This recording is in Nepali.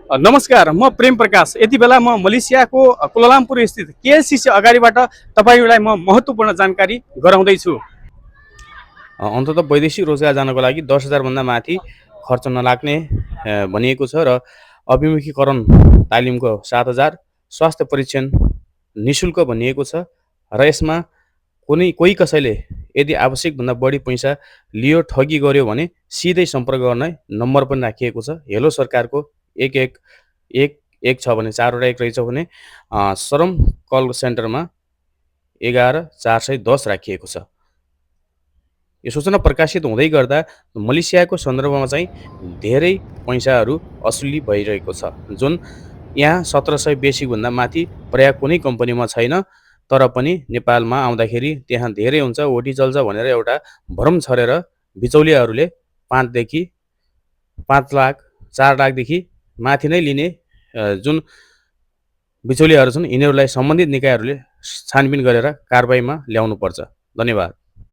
नमस्कार, म प्रेम प्रकाश। यति बेला म मलेसियाको कुलालमपुर स्थित केएलसीसी अगाडिबाट तपाईँलाई म महत्त्वपूर्ण जानकारी गराउँदैछु। अन्तत वैदेशिक रोजगार जानको लागि 10,000 भन्दा माथि खर्च नलाग्ने भनिएको छ र अभिमुखीकरण तालिमको 7,000, स्वास्थ्य परीक्षण निशुल्क भनिएको छ र यसमा कोही कसैले यदि आवश्यकभन्दा बढी पैसा लियो, ठगी गर्यो भने सिधै सम्पर्क गर्ने नम्बर पनि राखिएको छ। हेलो सरकारको एक एक एक एक छ भने 4वटा एक रहेछ भने श्रम कल सेन्टरमा 11 410 राखिएको छ। यो सूचना प्रकाशित हुँदै गर्दा मलेसियाको सन्दर्भमा चाहिँ धेरै पैसाहरू असुली भइरहेको छ, जुन यहाँ 1700 बेसिकभन्दा माथि प्राय कुनै कम्पनीमा छैन। तर पनि नेपालमा आउँदाखेरि त्यहाँ धेरै हुन्छ, ओटी चल्छ भनेर एउटा भ्रम छरेर बिचौलियाहरूले 5 लाख 4 लाखदेखि माथि नै लिने जुन बिचौलियाहरू छन्, यिनीहरूलाई सम्बन्धित निकायहरूले छानबिन गरेर कारबाहीमा ल्याउनुपर्छ। धन्यवाद।